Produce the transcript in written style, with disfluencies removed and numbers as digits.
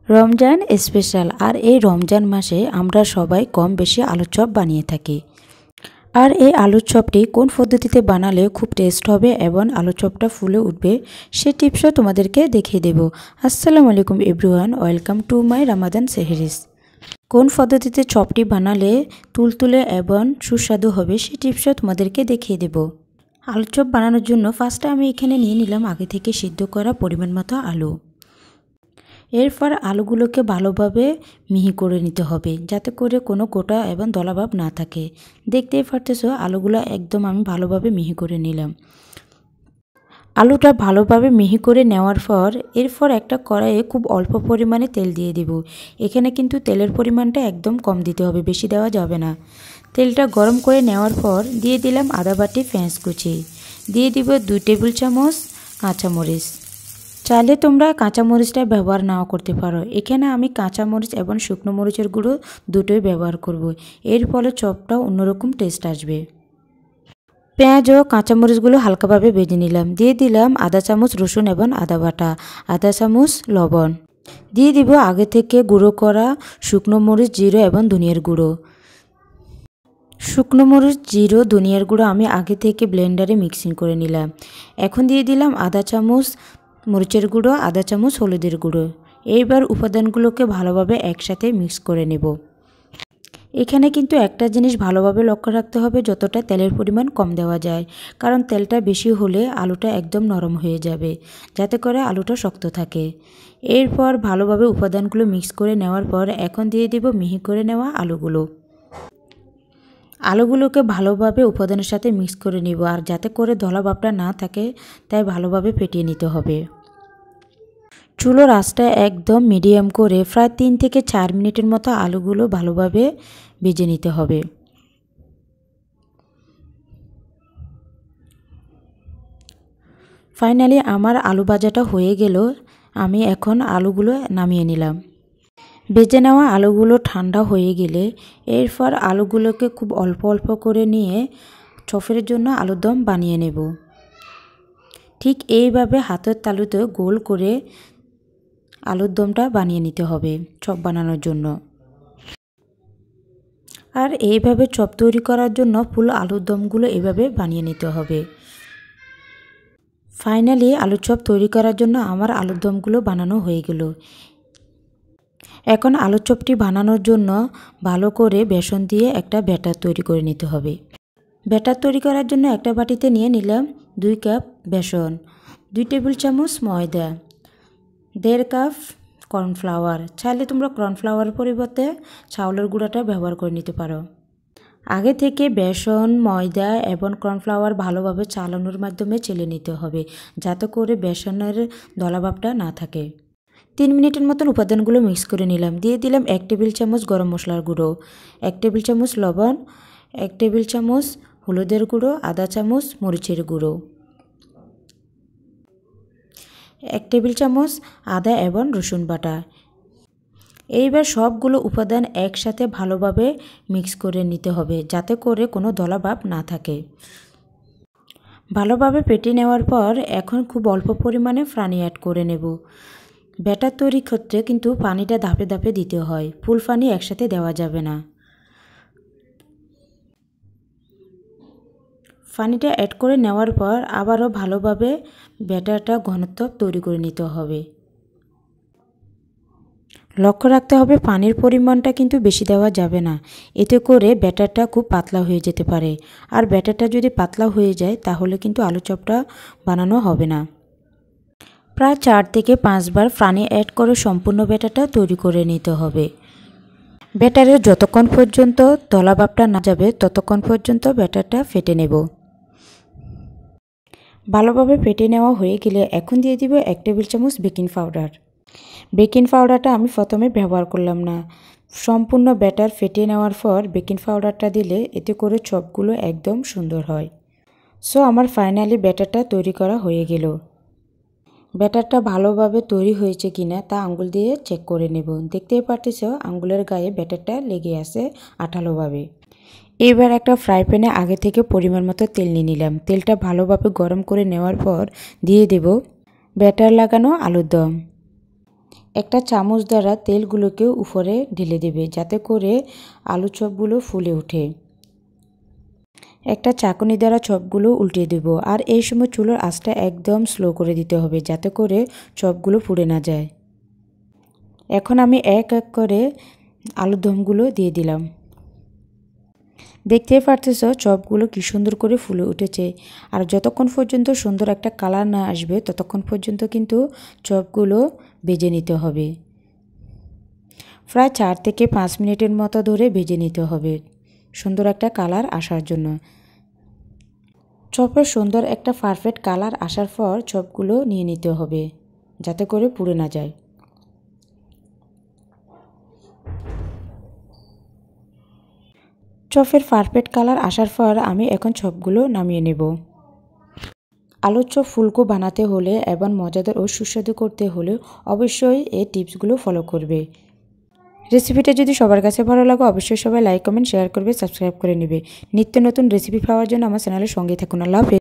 Ramzan special আর এই রমজান মাসে আমরা সবাই কম বেশি আলুর চপ বানিয়ে থাকি। আর এই আলুর চপটি কোন পদ্ধতিতে বানালে খুব টেস্ট হবে এবং আলুর চপটা ফুলে উঠবে সে টিপসও তোমাদেরকে দেখিয়ে দেব। আসসালামু আলাইকুম everyone, welcome to my Ramadan sehris. কোন পদ্ধতিতে চপটি বানালে তুলতুলে এবং সুস্বাদু হবে সে টিপসও তোমাদেরকে দেখিয়ে দেব। আলুর চপ বানানোর জন্য ফার্স্টে আমি এখানে নিয়ে নিলাম আগে থেকে সিদ্ধ করা পরিমাণ মতো আলু। এরপর আলুগুলোকে ভালোভাবে মিহি করে নিতে হবে যাতে করে কোনো গোটা এবং দলাভাব না থাকে। দেখতেই পারতেছো আলুগুলো একদম আমি ভালোভাবে মিহি করে নিলাম। আলুটা ভালোভাবে মিহি করে নেওয়ার পর এরপর একটা কড়াইয়ে খুব অল্প পরিমাণে তেল দিয়ে দেব। এখানে কিন্তু তেলের পরিমাণটা একদম কম দিতে হবে, বেশি দেওয়া যাবে না। তেলটা গরম করে নেওয়ার পর দিয়ে দিলাম আদা বাটি পেঁয়াজ কুচি, দিয়ে দিব 2 টেবিল চামচ কাঁচামরিচ। চাইলে তোমরা কাঁচামরিচটা ব্যবহার নাও করতে পারো। এখানে আমি কাঁচামরিচ এবং শুকনো মরিচের গুঁড়ো দুটোই ব্যবহার করব। এর ফলে চপটাও অন্যরকম টেস্ট আসবে। পেঁয়াজ ও কাঁচামরিচগুলো হালকাভাবে ভেজে নিলাম। দিয়ে দিলাম আধা চামচ রসুন এবং আদা বাটা, আধা চামচ লবণ। দিয়ে দিব আগে থেকে গুঁড়ো করা শুকনো মরিচ, জিরে এবং ধনিয়ার গুঁড়ো। শুকনো মরিচ, জিরে, ধনিয়ার গুঁড়ো আমি আগে থেকে ব্লেন্ডারে মিক্সিং করে নিলাম। এখন দিয়ে দিলাম আধা চামচ মরিচের গুঁড়ো, আধা চামচ হলুদের গুঁড়ো। এইবার উপাদানগুলোকে ভালোভাবে একসাথে মিক্স করে নেব। এখানে কিন্তু একটা জিনিস ভালোভাবে লক্ষ্য রাখতে হবে, যতটা তেলের পরিমাণ কম দেওয়া যায়, কারণ তেলটা বেশি হলে আলুটা একদম নরম হয়ে যাবে, যাতে করে আলুটা শক্ত থাকে। এরপর ভালোভাবে উপাদানগুলো মিক্স করে নেওয়ার পর এখন দিয়ে দিব মিহি করে নেওয়া আলুগুলোকে ভালোভাবে উপাদানের সাথে মিক্স করে নিব, আর যাতে করে দলা ভাবটা না থাকে তাই ভালোভাবে ফেটিয়ে নিতে হবে। চুলোর আঁচটা একদম মিডিয়াম করে প্রায় 3 থেকে 4 মিনিটের মতো আলুগুলো ভালোভাবে ভেজে নিতে হবে। ফাইনালি আমার আলু ভাজাটা হয়ে গেল। আমি এখন আলুগুলো নামিয়ে নিলাম। ভেজে নেওয়া আলুগুলো ঠান্ডা হয়ে গেলে এরপর আলুগুলোকে খুব অল্প অল্প করে নিয়ে চপের জন্য আলুর দম বানিয়ে নেব। ঠিক এইভাবে হাতের তালুতে গোল করে আলুর দমটা বানিয়ে নিতে হবে চপ বানানোর জন্য। আর এইভাবে চপ তৈরি করার জন্য ফুল আলুর দমগুলো এভাবে বানিয়ে নিতে হবে। ফাইনালি আলুর চপ তৈরি করার জন্য আমার আলুর দমগুলো বানানো হয়ে গেল। এখন আলুর চপটি বানানোর জন্য ভালো করে বেসন দিয়ে একটা ব্যাটার তৈরি করে নিতে হবে। ব্যাটার তৈরি করার জন্য একটা বাটিতে নিয়ে নিলাম 2 কাপ বেসন, 2 টেবিল চামচ ময়দা, 1.5 কাপ কর্নফ্লাওয়ার। চাইলে তোমরা কর্নফ্লাওয়ার পরিবর্তে চাউলের গুঁড়াটা ব্যবহার করে নিতে পারো। আগে থেকে বেসন, ময়দা এবং কর্নফ্লাওয়ার ভালোভাবে চালানোর মাধ্যমে চেলে নিতে হবে, যাতে করে বেসনের দলাভাবটা না থাকে। 3 মিনিটের মতন উপাদানগুলো মিক্স করে নিলাম। দিয়ে দিলাম 1 টেবিল চামচ গরম মশলার গুঁড়ো, 1 টেবিল চামচ লবণ, 1 টেবিল চামচ হলুদের গুঁড়ো, আধা চামচ মরিচের গুঁড়ো, 1 টেবিল চামচ আদা এবং রসুন বাটা। এইবার সবগুলো উপাদান একসাথে ভালোভাবে মিক্স করে নিতে হবে, যাতে করে কোনো দলাভাব না থাকে। ভালোভাবে ফেটিয়ে নেওয়ার পর এখন খুব অল্প পরিমাণে পানি অ্যাড করে নেব। ব্যাটার তৈরির ক্ষেত্রে কিন্তু পানিটা ধাপে ধাপে দিতে হয়, ফুল পানি একসাথে দেওয়া যাবে না। পানিটা অ্যাড করে নেওয়ার পর আবারও ভালোভাবে ব্যাটারটা ঘনত্ব তৈরি করে নিতে হবে। লক্ষ্য রাখতে হবে পানির পরিমাণটা কিন্তু বেশি দেওয়া যাবে না, এতে করে ব্যাটারটা খুব পাতলা হয়ে যেতে পারে। আর ব্যাটারটা যদি পাতলা হয়ে যায় তাহলে কিন্তু আলু চপটা বানানো হবে না। প্রায় 4 থেকে 5 বার পানি অ্যাড করে সম্পূর্ণ ব্যাটারটা তৈরি করে নিতে হবে। ব্যাটারের যতক্ষণ পর্যন্ত দলাভাবটা না যাবে ততক্ষণ পর্যন্ত ব্যাটারটা ফেটে নেব। ভালোভাবে ফেটে নেওয়া হয়ে গেলে এখন দিয়ে দিব 1 টেবিল চামচ বেকিং পাউডার। বেকিং পাউডারটা আমি প্রথমে ব্যবহার করলাম না, সম্পূর্ণ ব্যাটার ফেটে নেওয়ার পর বেকিং পাউডারটা দিলে এতে করে চপগুলো একদম সুন্দর হয়। সো আমার ফাইনালি ব্যাটারটা তৈরি করা হয়ে গেল। ব্যাটারটা ভালোভাবে তৈরি হয়েছে কিনা তা আঙ্গুল দিয়ে চেক করে নেব। দেখতেই পারতেছ আঙ্গুলের গায়ে ব্যাটারটা লেগে আছে আঠালোভাবে। এবার একটা ফ্রাই প্যানে আগে থেকে পরিমাণ মতো তেল নিয়ে নিলাম। তেলটা ভালোভাবে গরম করে নেওয়ার পর দিয়ে দেব ব্যাটার লাগানো আলুর দম। একটা চামচ দ্বারা তেলগুলোকে উপরে ঢেলে দেবে যাতে করে আলু চপগুলো ফুলে ওঠে। একটা চাকুনি দ্বারা চপগুলো উল্টিয়ে দেব, আর এই সময় চুলার আঁচটা একদম স্লো করে দিতে হবে যাতে করে চপগুলো পুড়ে না যায়। এখন আমি এক এক করে আলুর দমগুলো দিয়ে দিলাম। দেখতেই পারতেছ চপগুলো কি সুন্দর করে ফুলে উঠেছে। আর যতক্ষণ পর্যন্ত সুন্দর একটা কালার না আসবে ততক্ষণ পর্যন্ত কিন্তু চপগুলো ভেজে নিতে হবে। প্রায় 4 থেকে 5 মিনিটের মতো ধরে ভেজে নিতে হবে সুন্দর একটা কালার আসার জন্য। চপের সুন্দর একটা পারফেক্ট কালার আসার পর চপগুলো নিয়ে নিতে হবে যাতে করে পুড়ে না যায়। চপের পারফেক্ট কালার আসার পর আমি এখন চপগুলো নামিয়ে নেব। আলুর চপ ফুলকো বানাতে হলে এবং মজাদার ও সুস্বাদু করতে হলে অবশ্যই এই টিপসগুলো ফলো করবে। রেসিপিটা যদি সবার কাছে ভালো লাগে অবশ্যই সবাই লাইক কমেন্ট শেয়ার করবে, সাবস্ক্রাইব করে নেবে। নিত্য নতুন রেসিপি পাওয়ার জন্য আমার চ্যানেলের সঙ্গেই থাকুন। আল্লাহ হাফেজ।